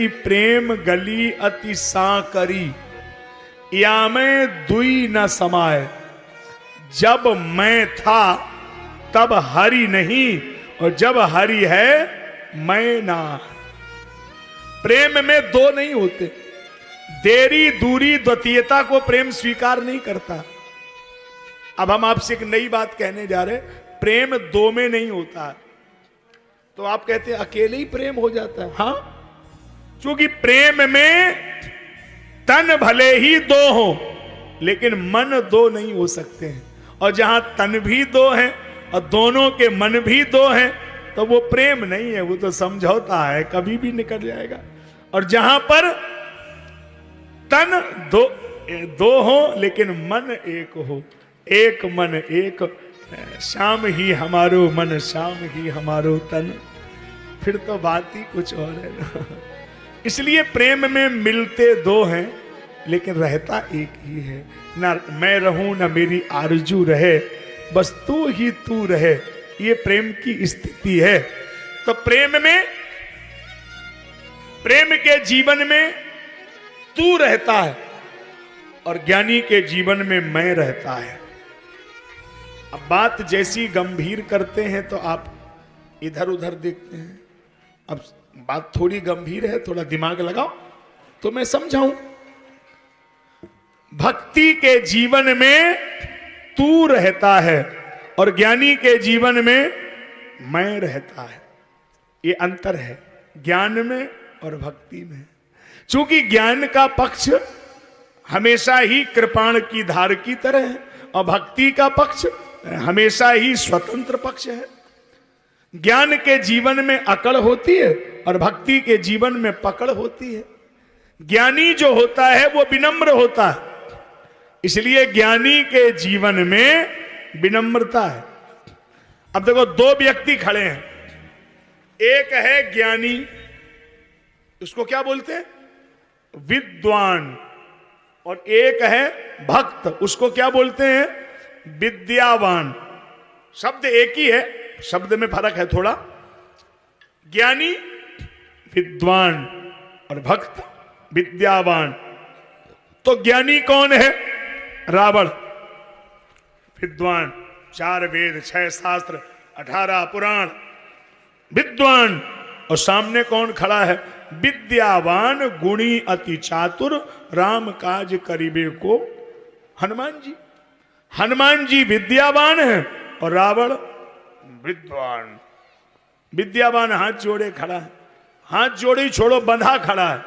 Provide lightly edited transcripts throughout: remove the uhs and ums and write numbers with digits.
कि प्रेम गली अति सांकरी, या में दुई न समाए। जब मैं था तब हरि नहीं, और जब हरि है मैं ना। प्रेम में दो नहीं होते। देरी दूरी द्वितीयता को प्रेम स्वीकार नहीं करता। अब हम आपसे एक नई बात कहने जा रहे, प्रेम दो में नहीं होता। तो आप कहते हैं अकेले ही प्रेम हो जाता है। हाँ, क्योंकि प्रेम में तन भले ही दो हो, लेकिन मन दो नहीं हो सकते हैं। और जहां तन भी दो हैं और दोनों के मन भी दो हैं, तो वो प्रेम नहीं है, वो तो समझौता है, कभी भी निकल जाएगा। और जहां पर तन दो हो लेकिन मन एक हो, एक मन एक, श्याम ही हमारो मन श्याम ही हमारो तन, फिर तो बात ही कुछ और है ना। इसलिए प्रेम में मिलते दो हैं लेकिन रहता एक ही है। ना मैं रहूं ना मेरी आरजू रहे, बस तू ही तू रहे, ये प्रेम की स्थिति है। तो प्रेम में, प्रेम के जीवन में तू रहता है और ज्ञानी के जीवन में मैं रहता है। अब बात जैसी गंभीर करते हैं तो आप इधर उधर देखते हैं। अब बात थोड़ी गंभीर है, थोड़ा दिमाग लगाओ तो मैं समझाऊं। भक्ति के जीवन में तू रहता है और ज्ञानी के जीवन में मैं रहता है। ये अंतर है ज्ञान में और भक्ति में। चूंकि ज्ञान का पक्ष हमेशा ही कृपाण की धार की तरह है और भक्ति का पक्ष हमेशा ही स्वतंत्र पक्ष है। ज्ञान के जीवन में अकड़ होती है और भक्ति के जीवन में पकड़ होती है। ज्ञानी जो होता है वो विनम्र होता है, इसलिए ज्ञानी के जीवन में विनम्रता है। अब देखो दो व्यक्ति खड़े हैं, एक है ज्ञानी, उसको क्या बोलते हैं? विद्वान। और एक है भक्त, उसको क्या बोलते हैं? विद्यावान। शब्द एक ही है, शब्द में फर्क है थोड़ा। ज्ञानी विद्वान और भक्त विद्यावान। तो ज्ञानी कौन है? रावण। विद्वान 4 वेद 6 शास्त्र 18 पुराण, विद्वान। और सामने कौन खड़ा है? विद्यावान गुणी अति चातुर, राम काज करीबे को हनुमान जी। हनुमान जी विद्यावान है और रावण विद्वान। विद्यावान हाथ जोड़े खड़ा है, हाथ जोड़ी छोड़ो बंधा खड़ा है।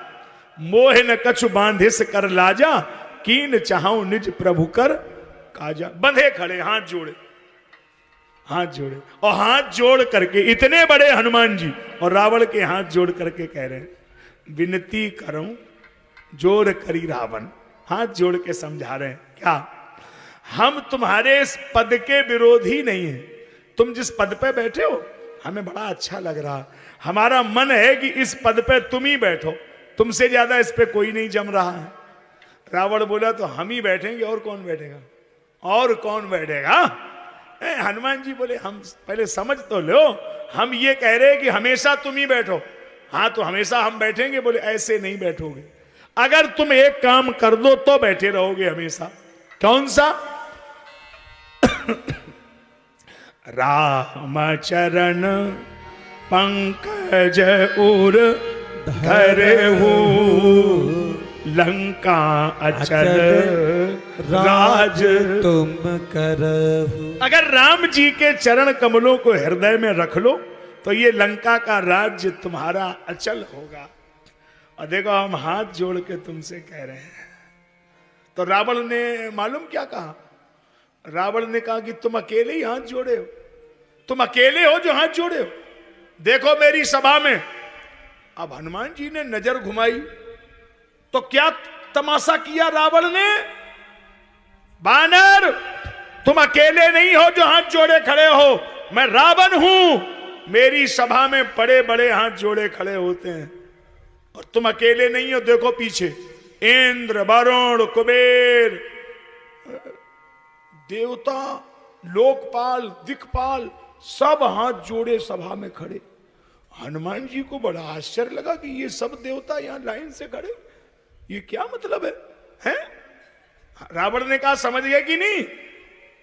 मोह न कछु बांधिस कर लाजा, कीन चाहूं निज प्रभु कर काजा। बंधे खड़े, हाथ जोड़े, हाथ जोड़े। और हाथ जोड़ करके इतने बड़े हनुमान जी और रावण के हाथ जोड़ करके कह रहे हैं, विनती करूं जोर करी रावण। हाथ जोड़ के समझा रहे हैं क्या? हम तुम्हारे इस पद के विरोधी नहीं हैं। तुम जिस पद पे बैठे हो हमें बड़ा अच्छा लग रहा, हमारा मन है कि इस पद पे तुम ही बैठो, तुमसे ज्यादा इस पे कोई नहीं जम रहा है। रावण बोला तो हम ही बैठेंगे, और कौन बैठेगा? और कौन बैठेगा? हनुमान जी बोले हम पहले समझ तो लो, हम ये कह रहे हैं कि हमेशा तुम ही बैठो। हाँ तो हमेशा हम बैठेंगे? बोले ऐसे नहीं बैठोगे, अगर तुम एक काम कर दो तो बैठे रहोगे हमेशा। कौन सा? राम चरण पंकज उर धरहु, लंका अचल राज तुम करहु। अगर राम जी के चरण कमलों को हृदय में रख लो तो ये लंका का राज्य तुम्हारा अचल होगा। और देखो हम हाथ जोड़ के तुमसे कह रहे हैं। तो रावण ने मालूम क्या कहा? रावण ने कहा कि तुम अकेले ही हाथ जोड़े हो, तुम अकेले हो जो हाथ जोड़े हो, देखो मेरी सभा में। अब हनुमान जी ने नजर घुमाई तो क्या तमाशा किया रावण ने? बानर तुम अकेले नहीं हो जो हाथ जोड़े खड़े हो, मैं रावण हूं, मेरी सभा में बड़े बड़े हाथ जोड़े खड़े होते हैं और तुम अकेले नहीं हो। देखो पीछे इंद्र वरुण कुबेर देवता लोकपाल दिक्पाल सब हाथ जोड़े सभा में खड़े। हनुमान जी को बड़ा आश्चर्य लगा कि ये सब देवता यहां लाइन से खड़े, ये क्या मतलब है? हैं? रावण ने कहा समझ गए कि नहीं?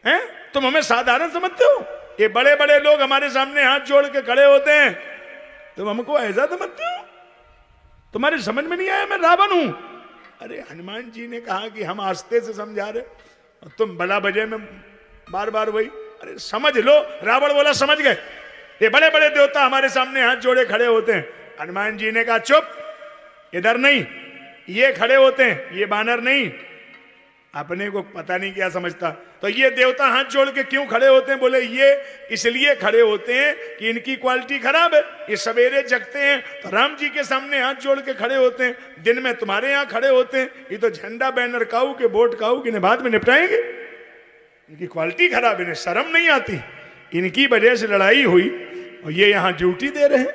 हैं? तुम हमें साधारण समझते हो? ये बड़े बड़े लोग हमारे सामने हाथ जोड़ के खड़े होते हैं, तुम हमको ऐसा समझते हो? तुम्हारी समझ में नहीं आया मैं रावण हूं? अरे हनुमान जी ने कहा कि हम आस्ते से समझा रहे और तुम बला बजे में बार बार वही। अरे समझ लो। रावण बोला समझ गए, ये बड़े बड़े देवता हमारे सामने हाथ जोड़े खड़े होते हैं। हनुमान जी ने कहा चुप, इधर नहीं, ये खड़े होते हैं, ये बानर नहीं। अपने को पता नहीं क्या समझता। तो ये देवता हाथ जोड़ के क्यों खड़े होते हैं? बोले ये इसलिए खड़े होते हैं कि इनकी क्वालिटी खराब है, ये सवेरे जगते हैं तो राम जी के सामने हाथ जोड़ के खड़े होते हैं, दिन में तुम्हारे यहाँ खड़े होते हैं, ये तो झंडा बैनर काऊ के वोट काऊ के बाद में निपटाएंगे। इनकी क्वालिटी खराब, इन्हें शर्म नहीं आती, इनकी वजह से लड़ाई हुई और ये यहाँ ड्यूटी दे रहे हैं।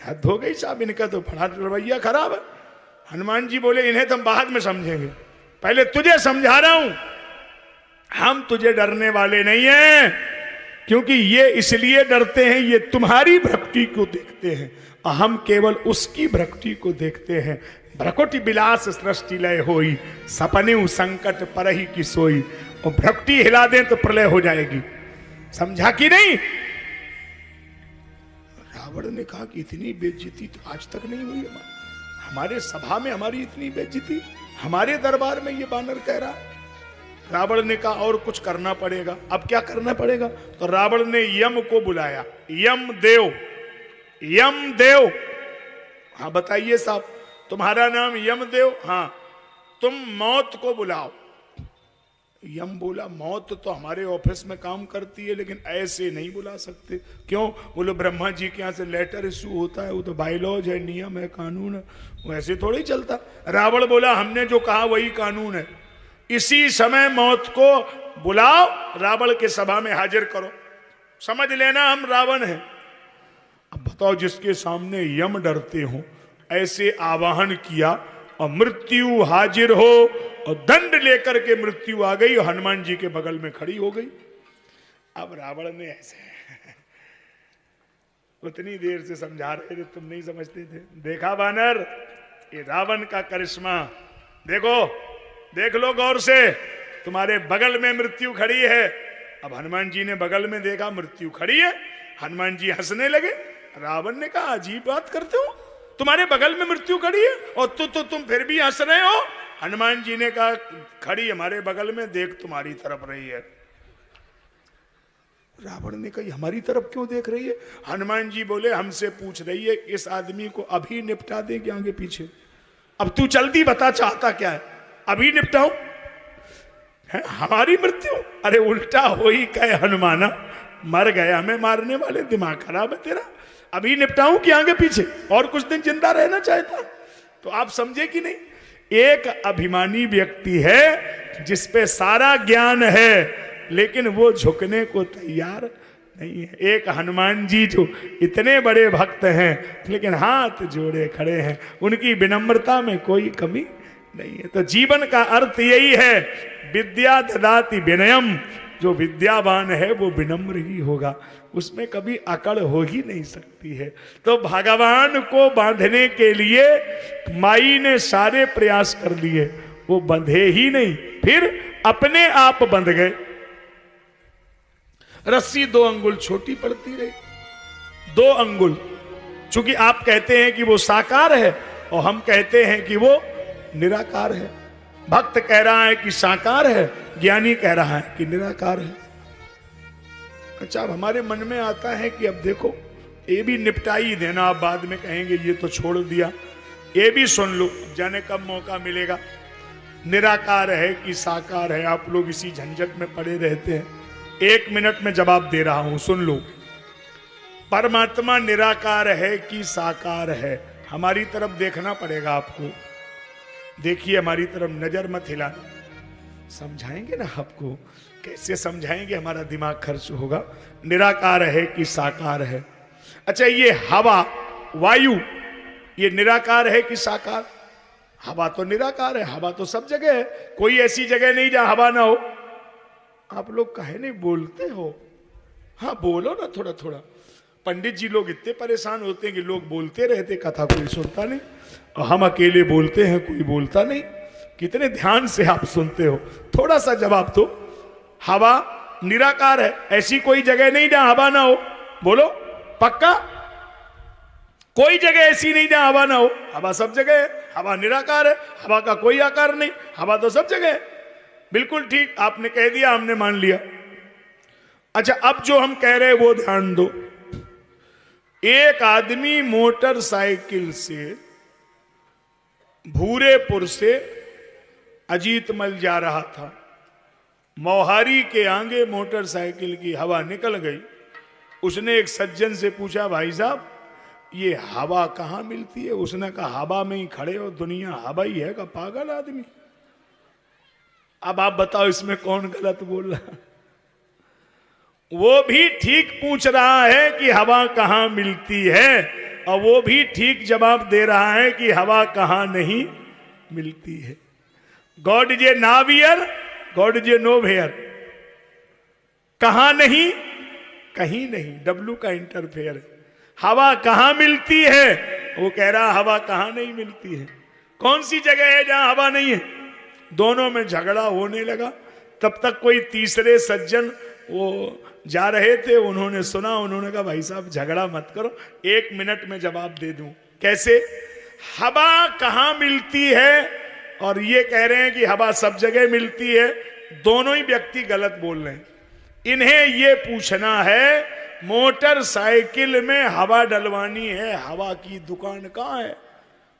हद हो गई साहब, इनका तो बड़ा रवैया खराब है। हनुमान जी बोले इन्हें तो हम बाद में समझेंगे, पहले तुझे समझा रहा हूं। हम तुझे डरने वाले नहीं हैं, क्योंकि ये इसलिए डरते हैं, ये तुम्हारी भक्ति को देखते हैं और हम केवल उसकी भक्ति को देखते हैं। भ्रकुटि विलास सृष्टि लय होई, सपने संकट परहि की सोई। और भक्ति हिला दें तो प्रलय हो जाएगी। समझा कि नहीं? रावण ने कहा कि इतनी बेइज्जती तो आज तक नहीं हुई हमारे सभा में, हमारी इतनी बेइज्जती हमारे दरबार में ये बानर कह रहा। रावण ने कहा और कुछ करना पड़ेगा। अब क्या करना पड़ेगा? तो रावण ने यम को बुलाया। यम देव, यम देव, हाँ बताइए साहब, तुम्हारा नाम यम देव? हाँ, तुम मौत को बुलाओ। यम बोला मौत तो हमारे ऑफिस में काम करती है, लेकिन ऐसे नहीं बुला सकते। क्यों? बोलो ब्रह्मा जी के यहाँ से लेटर इशू होता है, वो तो बायलॉज है, नियम है, कानून है, वैसे थोड़ी चलता। रावण बोला हमने जो कहा वही कानून है, इसी समय मौत को बुलाओ, रावण के सभा में हाजिर करो, समझ लेना हम रावण हैं। अब बताओ, जिसके सामने यम डरते हो ऐसे आवाहन किया और मृत्यु हाजिर हो और दंड लेकर के मृत्यु आ गई और हनुमान जी के बगल में खड़ी हो गई। अब रावण ने ऐसे उतनी देर से समझा रहे थे, तुम नहीं समझते थे। देखा बानर, ये रावण का करिश्मा देखो, देख लो गौर से, तुम्हारे बगल में मृत्यु खड़ी है। अब हनुमान जी ने बगल में देखा मृत्यु खड़ी है, हनुमान जी हंसने लगे। रावण ने कहा अजीब बात करते हो, तुम्हारे बगल में मृत्यु खड़ी है और तुम फिर भी हंस रहे हो। हनुमान जी ने कहा खड़ी हमारे बगल में, देख तुम्हारी तरफ रही है। रावण ने कहा हमारी तरफ क्यों देख रही है? हनुमान जी बोले हमसे पूछ रही है इस आदमी को अभी निपटा देंगे आगे पीछे। अब तू जल्दी बता चाहता क्या है, अभी निपटाओ? है हमारी मृत्यु? अरे उल्टा हो ही कहे हनुमाना, मर गया हमें मारने वाले, दिमाग खराब है तेरा। अभी निपटाऊं कि आगे पीछे? और कुछ दिन जिंदा रहना चाहता? तो आप समझे कि नहीं, एक अभिमानी व्यक्ति है जिसपे सारा ज्ञान है लेकिन वो झुकने को तैयार नहीं है। एक हनुमान जी जो इतने बड़े भक्त हैं लेकिन हाथ जोड़े खड़े हैं, उनकी विनम्रता में कोई कमी नहीं है। तो जीवन का अर्थ यही है, विद्या ददाति विनयम। जो विद्यावान है वो विनम्र ही होगा, उसमें कभी अकड़ हो ही नहीं सकती है। तो भगवान को बांधने के लिए माई ने सारे प्रयास कर लिए, वो बंधे ही नहीं, फिर अपने आप बंध गए। रस्सी 2 अंगुल छोटी पड़ती रही, 2 अंगुल। चूंकि आप कहते हैं कि वो साकार है और हम कहते हैं कि वो निराकार है। भक्त कह रहा है कि साकार है, ज्ञानी कह रहा है कि निराकार है। अच्छा, अब हमारे मन में आता है कि अब देखो ये भी निपटा ही देना, आप बाद में कहेंगे ये तो छोड़ दिया, ये भी सुन लो, जाने कब मौका मिलेगा। निराकार है कि साकार है, आप लोग इसी झंझट में पड़े रहते हैं। 1 मिनट में जवाब दे रहा हूं, सुन लो। परमात्मा निराकार है कि साकार है? हमारी तरफ देखना पड़ेगा आपको। देखिए हमारी तरफ, नजर मत हिलाना। समझाएंगे ना आपको, कैसे समझाएंगे, हमारा दिमाग खर्च होगा। निराकार है कि साकार है? अच्छा, ये हवा, वायु, ये निराकार है कि साकार? हवा तो निराकार है, हवा तो सब जगह है, कोई ऐसी जगह नहीं जहां हवा ना हो। आप लोग काहे नहीं बोलते हो? हाँ बोलो ना थोड़ा थोड़ा। पंडित जी लोग इतने परेशान होते हैं कि लोग बोलते रहते, कथा कोई सुनता नहीं, और हम अकेले बोलते हैं, कोई बोलता नहीं। कितने ध्यान से आप सुनते हो, थोड़ा सा जवाब दो। हवा निराकार है, ऐसी कोई जगह नहीं जहां हवा ना हो, बोलो पक्का? कोई जगह ऐसी नहीं जहां हवा ना हो। हवा सब जगह है, हवा निराकार है, हवा का कोई आकार नहीं, हवा तो सब जगह है। बिल्कुल ठीक, आपने कह दिया, हमने मान लिया। अच्छा, अब जो हम कह रहे हैं वो ध्यान दो। एक आदमी मोटरसाइकिल से भूरेपुर से अजीतमल जा रहा था, मोहारी के आगे मोटरसाइकिल की हवा निकल गई। उसने एक सज्जन से पूछा, भाई साहब ये हवा कहां मिलती है? उसने कहा, हवा में ही खड़े हो, दुनिया हवा ही है। का पागल आदमी। अब आप बताओ इसमें कौन गलत बोल रहा? वो भी ठीक पूछ रहा है कि हवा कहां मिलती है, और वो भी ठीक जवाब दे रहा है कि हवा कहां नहीं मिलती है। गॉड जे नावियर, गॉड जे नो वेयर। कहां नहीं? कहीं नहीं, डब्लू का इंटरफेयर है। हवा कहां मिलती है? वो कह रहा हवा कहां नहीं मिलती है। कौन सी जगह है जहां हवा नहीं है? दोनों में झगड़ा होने लगा। तब तक कोई तीसरे सज्जन वो जा रहे थे, उन्होंने सुना, उन्होंने कहा, भाई साहब झगड़ा मत करो, 1 मिनट में जवाब दे दूं। कैसे? हवा कहां मिलती है और ये कह रहे हैं कि हवा सब जगह मिलती है। दोनों ही व्यक्ति गलत बोल रहे हैं। इन्हें ये पूछना है, मोटरसाइकिल में हवा डलवानी है, हवा की दुकान कहां है?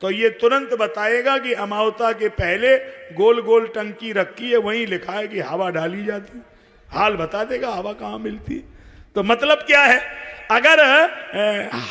तो ये तुरंत बताएगा कि अमावता के पहले गोल गोल टंकी रखी है, वहीं लिखा है कि हवा डाली जाती। हाल बता देगा हवा कहां मिलती। तो मतलब क्या है? अगर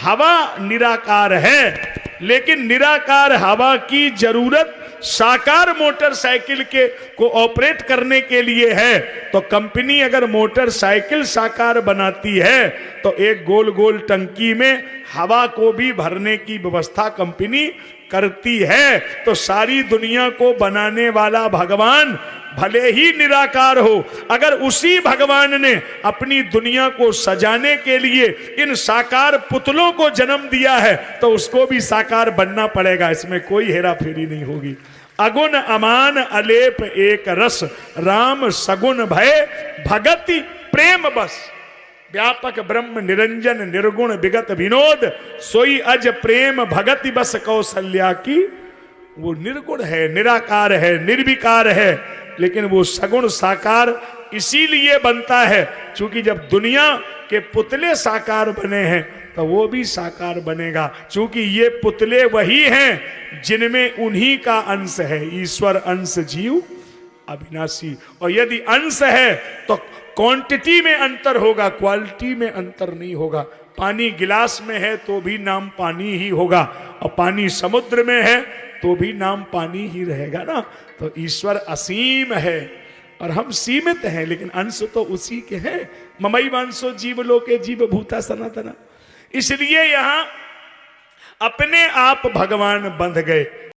हवा निराकार है, लेकिन निराकार हवा की जरूरत साकार मोटरसाइकिल के को ऑपरेट करने के लिए है, तो कंपनी अगर मोटरसाइकिल साकार बनाती है तो एक गोल गोल टंकी में हवा को भी भरने की व्यवस्था कंपनी करती है। तो सारी दुनिया को बनाने वाला भगवान भले ही निराकार हो, अगर उसी भगवान ने अपनी दुनिया को सजाने के लिए इन साकार पुतलों को जन्म दिया है, तो उसको भी साकार बनना पड़ेगा। इसमें कोई हेरा फेरी नहीं होगी। अगुण अमान अलेप एक रस, राम सगुण भय भगति प्रेम बस। व्यापक ब्रह्म निरंजन निर्गुण विगत विनोद, सोई अज प्रेम भगति बस कौशल्या की। वो निर्गुण है, निराकार है, निर्विकार है, लेकिन वो सगुण साकार इसीलिए बनता है क्योंकि जब दुनिया के पुतले साकार बने हैं तो वो भी साकार बनेगा, क्योंकि ये पुतले वही हैं जिनमें उन्हीं का अंश है। ईश्वर अंश जीव अविनाशी। और यदि अंश है तो क्वांटिटी में अंतर होगा, क्वालिटी में अंतर नहीं होगा। पानी गिलास में है तो भी नाम पानी ही होगा, और पानी समुद्र में है तो भी नाम पानी ही रहेगा ना। तो ईश्वर असीम है और हम सीमित हैं, लेकिन अंश तो उसी के हैं। ममई वंशो जीव लोके जीव भूता सनातना। इसलिए यहां अपने आप भगवान बंध गए।